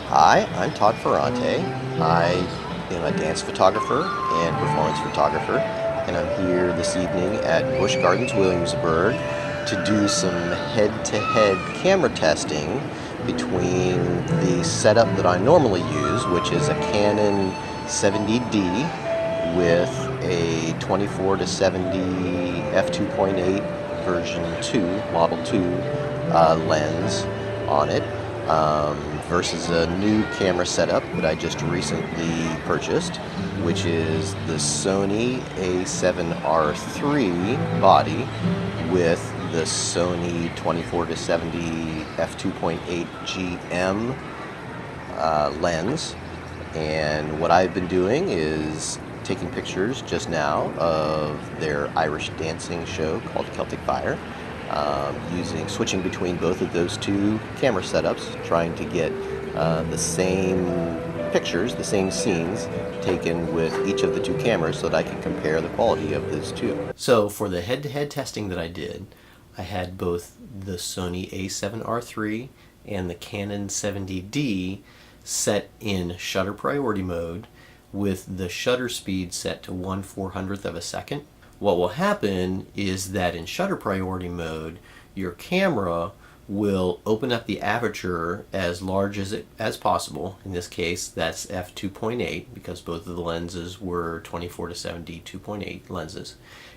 Hi, I'm Todd Ferrante. I am a dance photographer and performance photographer, and I'm here this evening at Busch Gardens Williamsburg to do some head-to-head camera testing between the setup that I normally use, which is a Canon 70D with a 24 to 70 f2.8 version 2, model 2 lens on it, versus a new camera setup that I just recently purchased, which is the Sony a7riii body with the Sony 24 to 70 f2.8 GM lens. And what I've been doing is taking pictures just now of their Irish dancing show called Celtic Fyre, switching between both of those two camera setups, trying to get the same pictures, the same scenes taken with each of the two cameras so that I can compare the quality of those two. So for the head-to-head testing that I did, I had both the Sony a7R III and the Canon 70D set in shutter priority mode with the shutter speed set to 1/400th of a second. What will happen is that in shutter priority mode, your camera will open up the aperture as large as possible. In this case, that's f2.8 because both of the lenses were 24 to 70 2.8 lenses.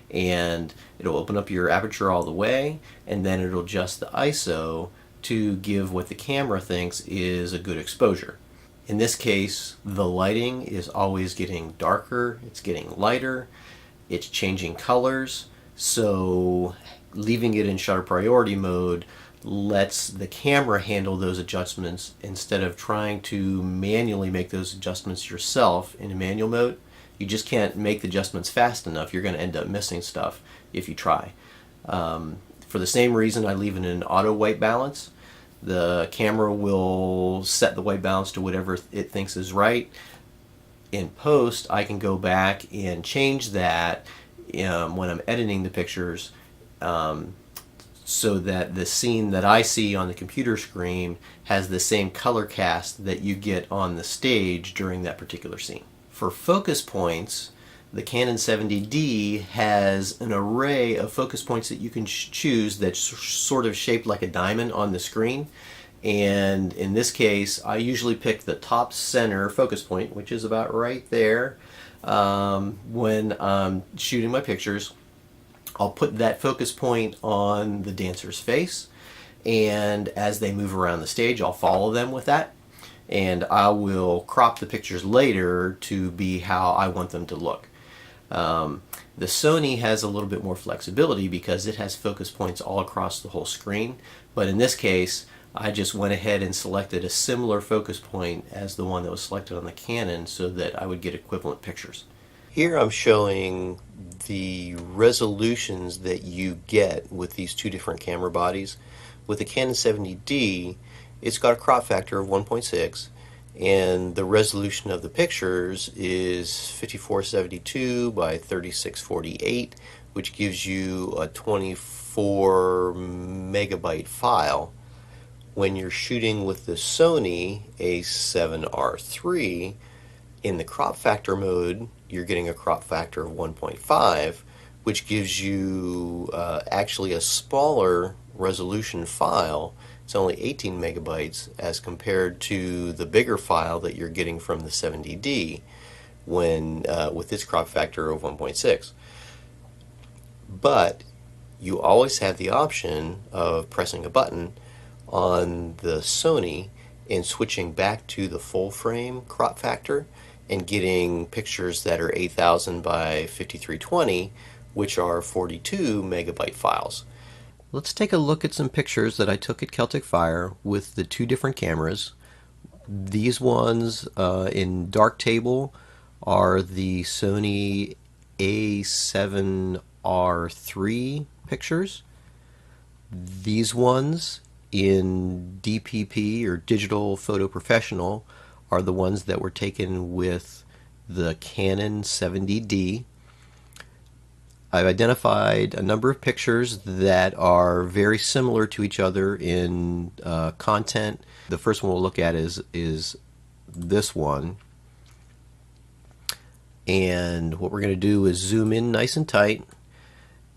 And it'll open up your aperture all the way, and then it'll adjust the ISO to give what the camera thinks is a good exposure. In this case, the lighting is always getting darker, it's getting lighter, it's changing colors, so leaving it in shutter priority mode lets the camera handle those adjustments instead of trying to manually make those adjustments yourself in a manual mode. You just can't make the adjustments fast enough. You're going to end up missing stuff if you try. For the same reason, I leave it in auto white balance. The camera will set the white balance to whatever it thinks is right. In post, I can go back and change that when I'm editing the pictures, so that the scene that I see on the computer screen has the same color cast that you get on the stage during that particular scene. For focus points, the Canon 70D has an array of focus points that you can choose that's sort of shaped like a diamond on the screen. And in this case, I usually pick the top center focus point, which is about right there. When I'm shooting my pictures, I'll put that focus point on the dancer's face, and as they move around the stage, I'll follow them with that. And I will crop the pictures later to be how I want them to look. The Sony has a little bit more flexibility because it has focus points all across the whole screen, but in this case I just went ahead and selected a similar focus point as the one that was selected on the Canon so that I would get equivalent pictures. Here I'm showing the resolutions that you get with these two different camera bodies. With the Canon 70D, it's got a crop factor of 1.6, and the resolution of the pictures is 5472 by 3648, which gives you a 24 megabyte file. When you're shooting with the Sony a7R III, in the crop factor mode, you're getting a crop factor of 1.5, which gives you actually a smaller resolution file. It's only 18 megabytes as compared to the bigger file that you're getting from the 70D when with its crop factor of 1.6. But you always have the option of pressing a button on the Sony and switching back to the full frame crop factor and getting pictures that are 8000 by 5320, which are 42 megabyte files. Let's take a look at some pictures that I took at Celtic Fyre with the two different cameras. These ones in dark table are the Sony a7R III pictures. These ones in DPP, or Digital Photo Professional, are the ones that were taken with the Canon 70D. I've identified a number of pictures that are very similar to each other in content The first one we'll look at is this one. And what we're going to do is zoom in nice and tight,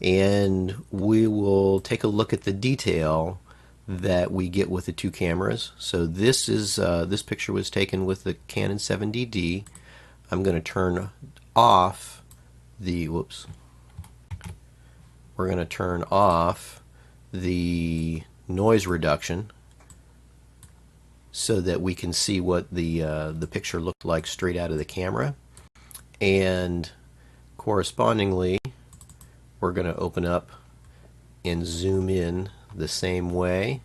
and we will take a look at the detail that we get with the two cameras. So this is this picture was taken with the Canon 7DD. I'm going to turn off the we're going to turn off the noise reduction so that we can see what the picture looked like straight out of the camera. And correspondingly, we're going to open up and zoom in the same way.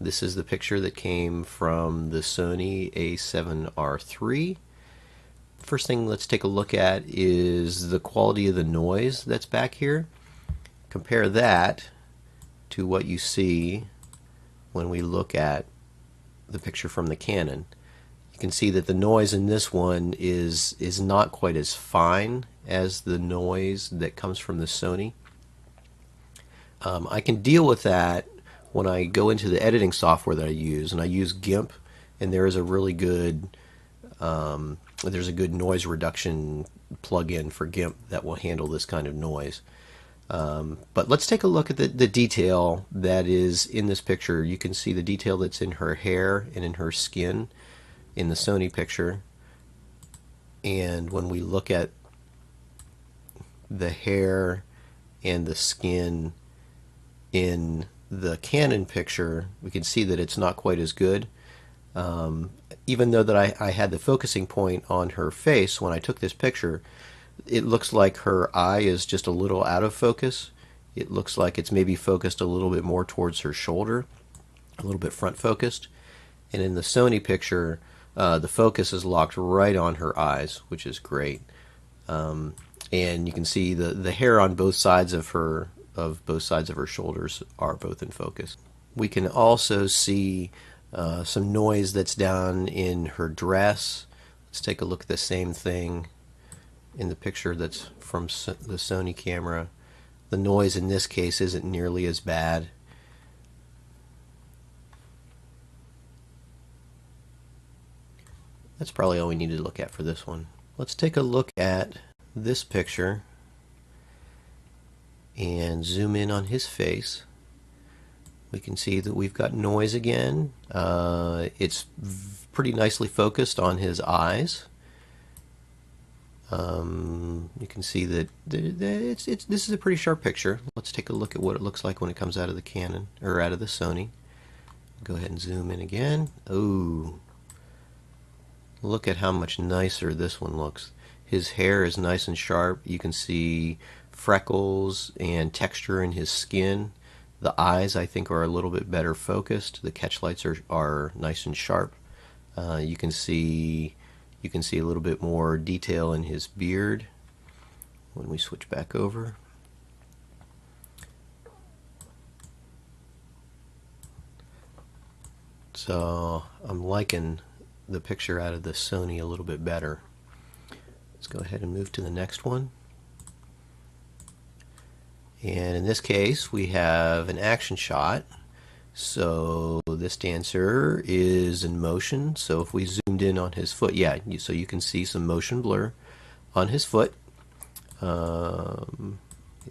This is the picture that came from the Sony a7riii. First thing let's take a look at is the quality of the noise that's back here. Compare that to what you see when we look at the picture from the Canon. You can see that the noise in this one is not quite as fine as the noise that comes from the Sony. I can deal with that when I go into the editing software that I use, and I use GIMP, and there is a really good there's a good noise reduction plugin for GIMP that will handle this kind of noise. But let's take a look at the detail that is in this picture. You can see the detail that's in her hair and in her skin in the Sony picture. And when we look at the hair and the skin in the Canon picture, we can see that it's not quite as good. Even though that I had the focusing point on her face when I took this picture, it looks like her eye is just a little out of focus. It looks like it's maybe focused a little bit more towards her shoulder, a little bit front focused. And in the Sony picture, the focus is locked right on her eyes, which is great. And you can see the hair on both sides of her shoulders are both in focus. We can also see some noise that's down in her dress. Let's take a look at the same thing in the picture that's from the Sony camera. The noise in this case isn't nearly as bad. That's probably all we need to look at for this one. Let's take a look at this picture and zoom in on his face. We can see that we've got noise again. It's pretty nicely focused on his eyes. You can see that this is a pretty sharp picture. Let's take a look at what it looks like when it comes out of the Canon, or out of the Sony. Go ahead and zoom in again. Oh, look at how much nicer this one looks. His hair is nice and sharp. You can see freckles and texture in his skin. The eyes, I think, are a little bit better focused. The catch lights are nice and sharp. You can see a little bit more detail in his beard when we switch back over. So I'm liking the picture out of the Sony a little bit better. Let's go ahead and move to the next one. And in this case, we have an action shot. So this dancer is in motion. So if we zoomed in on his foot, yeah, so you can see some motion blur on his foot. In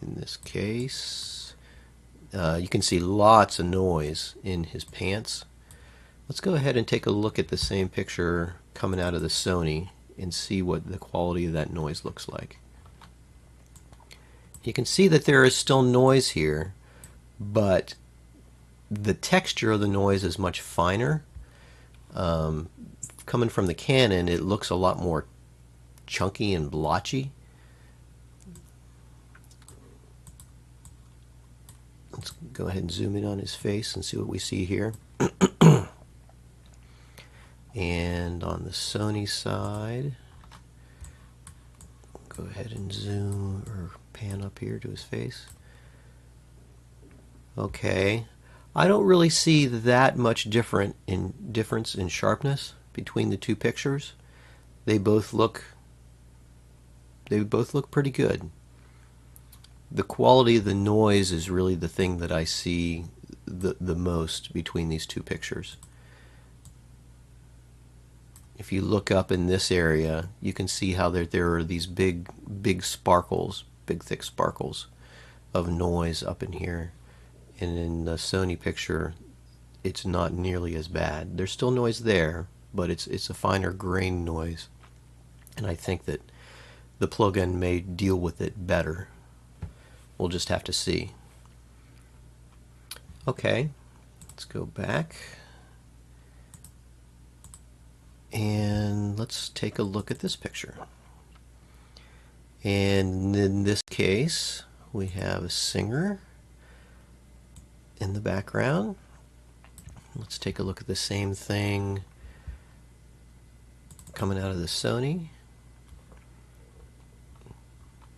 this case, you can see lots of noise in his pants. Let's go ahead and take a look at the same picture coming out of the Sony and see what the quality of that noise looks like. You can see that there is still noise here, but the texture of the noise is much finer. Coming from the Canon, it looks a lot more chunky and blotchy. Let's go ahead and zoom in on his face and see what we see here. And on the Sony side, go ahead and zoom or pan up here to his face. Okay, I don't really see that much difference in sharpness between the two pictures. They both look pretty good. The quality of the noise is really the thing that I see the most between these two pictures. if you look up in this area, you can see how there are these big sparkles, big thick sparkles of noise up in here. And in the Sony picture, it's not nearly as bad. There's still noise there, but it's a finer grain noise. And I think that the plugin may deal with it better. We'll just have to see. Okay, let's go back. And let's take a look at this picture. And in this case, we have a singer in the background. Let's take a look at the same thing coming out of the Sony.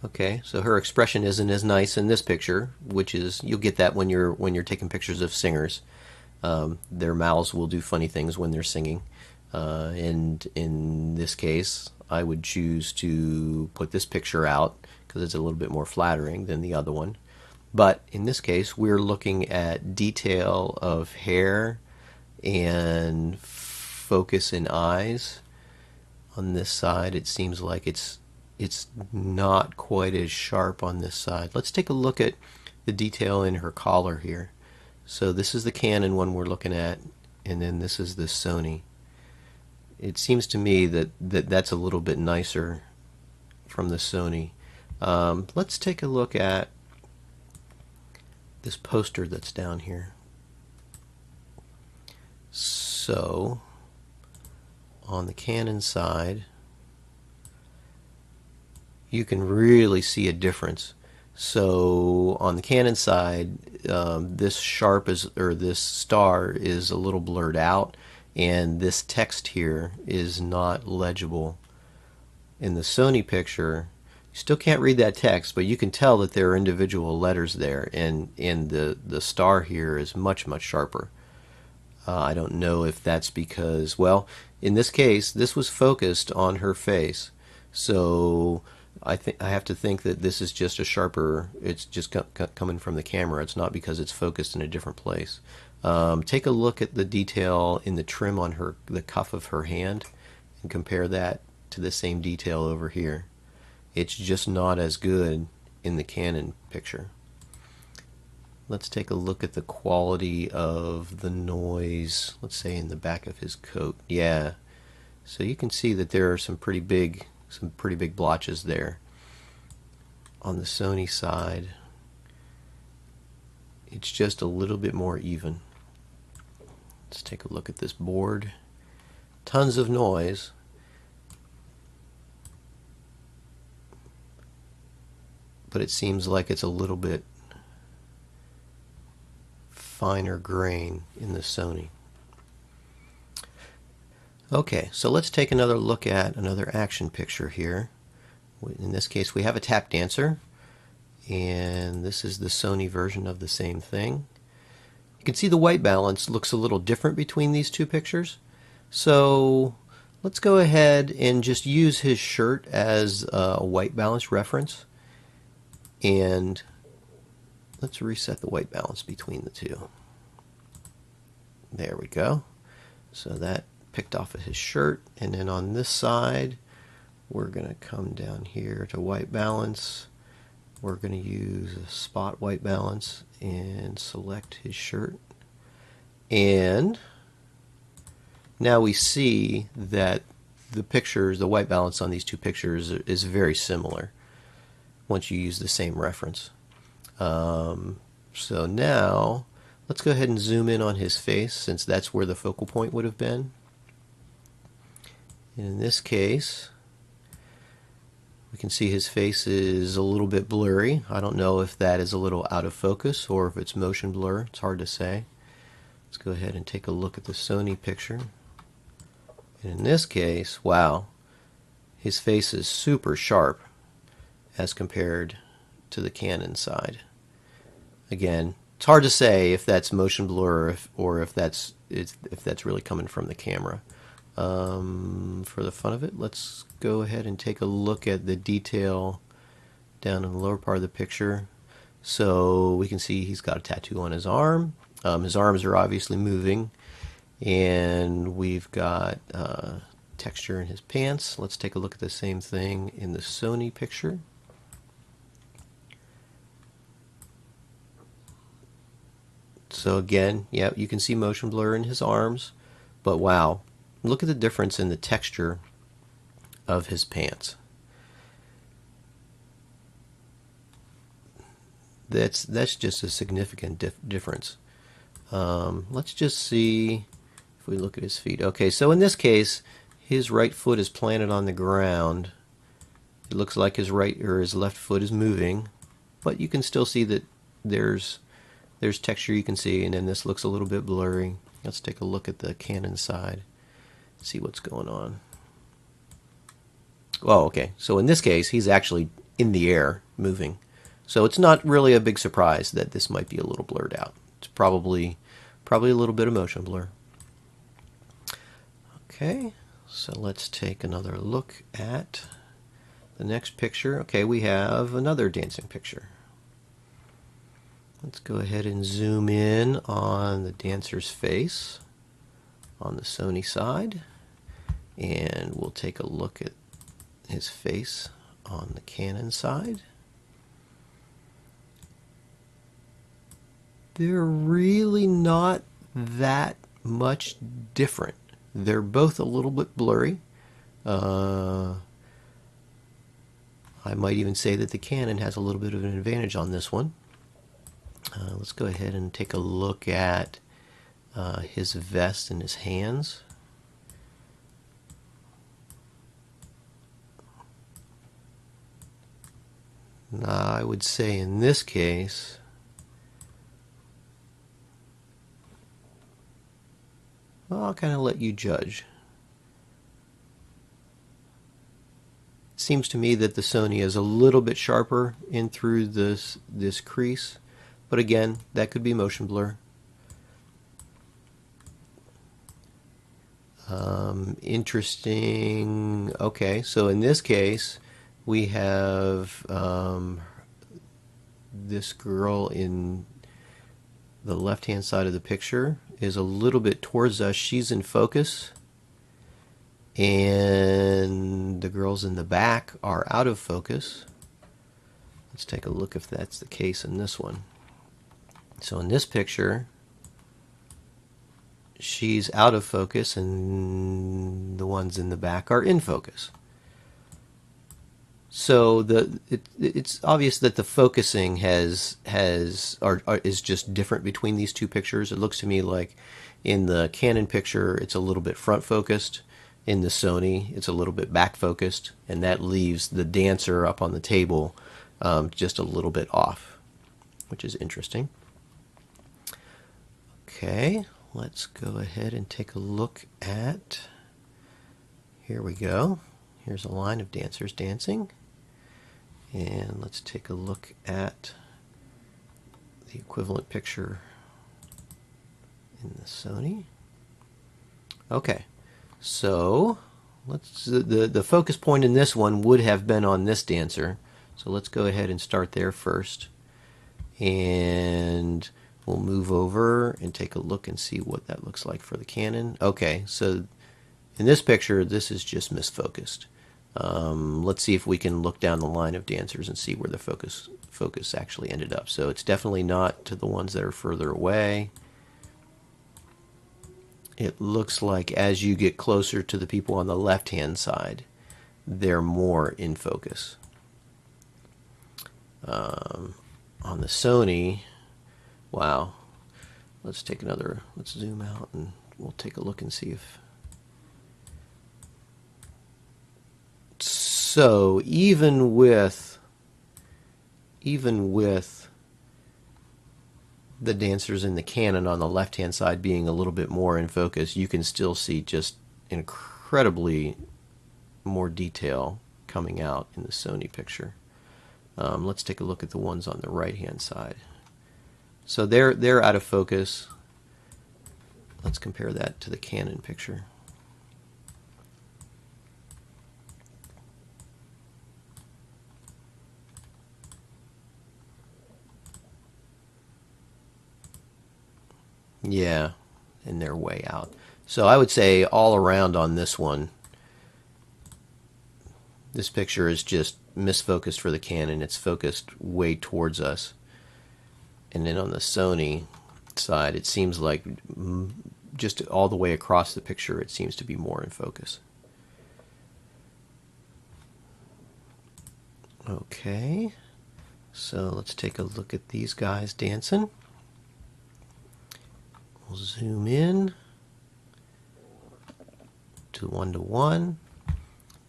Okay, so her expression isn't as nice in this picture, which is, you'll get that when you're taking pictures of singers. Their mouths will do funny things when they're singing. And in this case, I would choose to put this picture out because it's a little bit more flattering than the other one. But in this case, we're looking at detail of hair and focus in eyes. On this side, it seems like it's not quite as sharp on this side. Let's take a look at the detail in her collar here. So this is the Canon one we're looking at, and then this is the Sony. It seems to me that's a little bit nicer from the Sony. Let's take a look at this poster that's down here. So on the Canon side, you can really see a difference. So on the Canon side, this this star is a little blurred out, and this text here is not legible. In the Sony picture, you still can't read that text, but you can tell that there are individual letters there, and the star here is much sharper. I don't know if that's because, well, in this case, this was focused on her face, so I have to think that this is just a sharper, it's just coming from the camera. It's not because it's focused in a different place. Take a look at the detail in the trim on the cuff of her hand and compare that to the same detail over here. It's just not as good in the Canon picture. Let's take a look at the quality of the noise, let's say in the back of his coat. Yeah, so you can see that there are some pretty big blotches there. On the Sony side, it's just a little bit more even. Let's take a look at this board. Tons of noise. But it seems like it's a little bit finer grain in the Sony. Okay, so let's take another look at another action picture here. In this case, we have a tap dancer, and this is the Sony version of the same thing. You can see the white balance looks a little different between these two pictures. So let's go ahead and just use his shirt as a white balance reference, and let's reset the white balance between the two. There we go. So that picked off of his shirt, and then on this side we're going to come down here to white balance. We're going to use a spot white balance and select his shirt, and now we see that the white balance on these two pictures is very similar once you use the same reference. So now let's go ahead and zoom in on his face, since that's where the focal point would have been. And in this case, we can see his face is a little bit blurry. I don't know if that is a little out of focus or if it's motion blur. It's hard to say. Let's go ahead and take a look at the Sony picture. And in this case, wow, his face is super sharp as compared to the Canon side. Again, it's hard to say if that's motion blur or if that's really coming from the camera. For the fun of it, let's go ahead and take a look at the detail down in the lower part of the picture. So we can see he's got a tattoo on his arm. His arms are obviously moving, and we've got texture in his pants. Let's take a look at the same thing in the Sony picture. So again, yeah, you can see motion blur in his arms, but wow, look at the difference in the texture of his pants. That's just a significant difference. Let's just see if we look at his feet. Okay, so in this case, his right foot is planted on the ground. It looks like his right or his left foot is moving, but you can still see that there's texture you can see, and then this looks a little bit blurry. Let's take a look at the Canon side, see what's going on. Oh, okay. So in this case, he's actually in the air moving. So it's not really a big surprise that this might be a little blurred out. It's probably a little bit of motion blur. Okay, so let's take another look at the next picture. Okay, we have another dancing picture. Let's go ahead and zoom in on the dancer's face on the Sony side, and we'll take a look at his face on the Canon side. They're really not that much different. They're both a little bit blurry. I might even say that the Canon has a little bit of an advantage on this one. Let's go ahead and take a look at his vest and his hands. Now, I would say in this case, well, I'll kind of let you judge. It seems to me that the Sony is a little bit sharper in through this crease, but again, that could be motion blur. Interesting. Okay, so in this case, we have this girl in the left-hand side of the picture is a little bit towards us. She's in focus, and the girls in the back are out of focus. Let's take a look if that's the case in this one. So in this picture, she's out of focus, and the ones in the back are in focus. So it's obvious that the focusing is just different between these two pictures. It looks to me like in the Canon picture it's a little bit front focused, in the Sony it's a little bit back focused, and that leaves the dancer up on the table just a little bit off, which is interesting. Okay, let's go ahead and take a look at, here we go. Here's a line of dancers dancing. And let's take a look at the equivalent picture in the Sony. Okay, so the focus point in this one would have been on this dancer. So let's go ahead and start there first. And we'll move over and take a look and see what that looks like for the Canon. Okay, so in this picture, this is just misfocused. Let's see if we can look down the line of dancers and see where the focus actually ended up. So it's definitely not to the ones that are further away. It looks like as you get closer to the people on the left-hand side, they're more in focus. On the Sony, wow. Let's zoom out and we'll take a look and see if... So even with the dancers in the Canon on the left-hand side being a little bit more in focus, you can still see just incredibly more detail coming out in the Sony picture. Let's take a look at the ones on the right-hand side. So they're out of focus. Let's compare that to the Canon picture. Yeah, and they're way out. So I would say all around on this one, This picture is just misfocused for the Canon. It's focused way towards us. And then on the Sony side, it seems like just all the way across the picture, it seems to be more in focus. Okay, so let's take a look at these guys dancing. We'll zoom in to 1:1,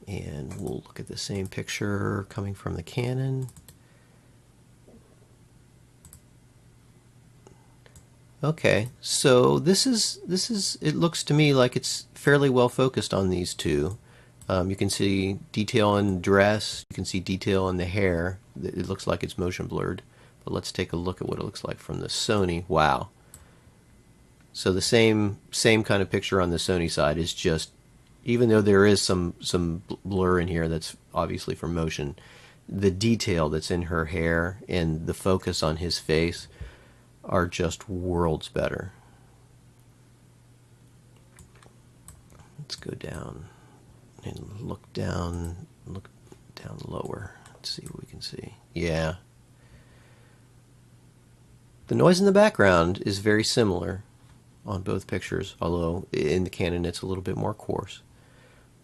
and we'll look at the same picture coming from the Canon. Okay, so this is it looks to me like it's fairly well focused on these two. You can see detail in the dress, you can see detail in the hair. It looks like it's motion blurred. But let's take a look at what it looks like from the Sony. Wow. So the same kind of picture on the Sony side is just, even though there is some blur in here that's obviously for motion, the detail that's in her hair and the focus on his face are just worlds better. Let's go down and look down lower. Let's see what we can see. Yeah. The noise in the background is very similar on both pictures, although in the Canon it's a little bit more coarse.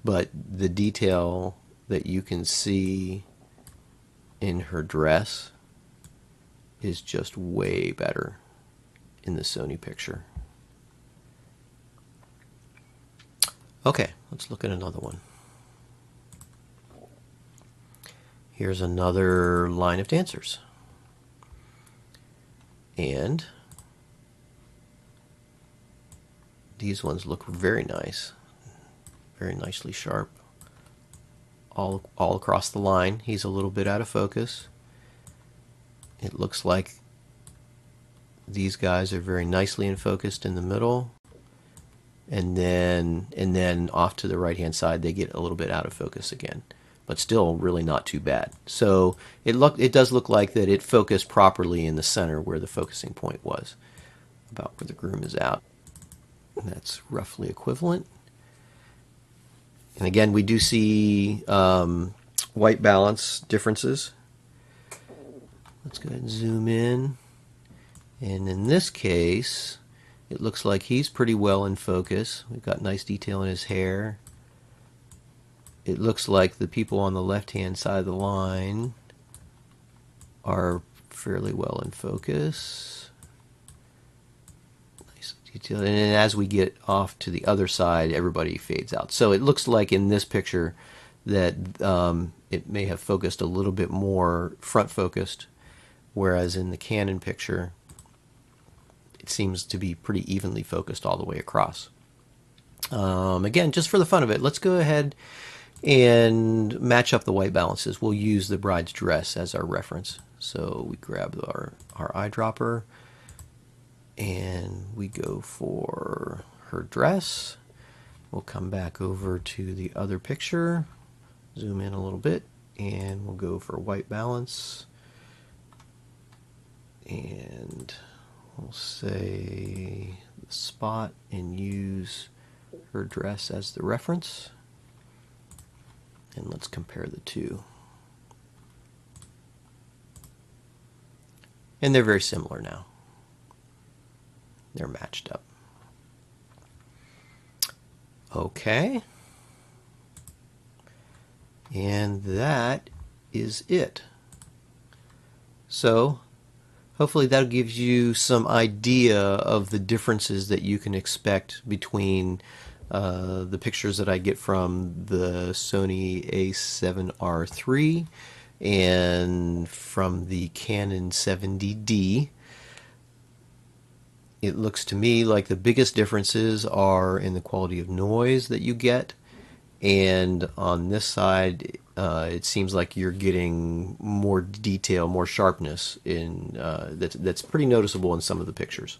But the detail that you can see in her dress is just way better in the Sony picture. Okay, let's look at another one. Here's another line of dancers. And these ones look very nice, very nicely sharp. All across the line. He's a little bit out of focus. It looks like these guys are very nicely in focused in the middle, and then off to the right hand side they get a little bit out of focus again, but still really not too bad. So it does look like that it focused properly in the center where the focusing point was, about where the groom is out. And that's roughly equivalent. And again, we do see white balance differences. Let's go ahead and zoom in. And in this case, it looks like he's pretty well in focus. We've got nice detail in his hair. It looks like the people on the left-hand side of the line are fairly well in focus. Nice detail. And then as we get off to the other side, everybody fades out. So it looks like in this picture that it may have focused a little bit more front-focused, whereas in the Canon picture, it seems to be pretty evenly focused all the way across. Again, just for the fun of it, let's go ahead and match up the white balances. We'll use the bride's dress as our reference. So we grab our eyedropper and we go for her dress. We'll come back over to the other picture, zoom in a little bit, and we'll go for white balance. And we'll say the spot and use her dress as the reference. And let's compare the two. And they're very similar now. They're matched up. Okay. And that is it. So hopefully that gives you some idea of the differences that you can expect between the pictures that I get from the Sony a7riii and from the Canon 70D. It looks to me like the biggest differences are in the quality of noise that you get, and on this side it seems like you're getting more detail, more sharpness in that's pretty noticeable in some of the pictures.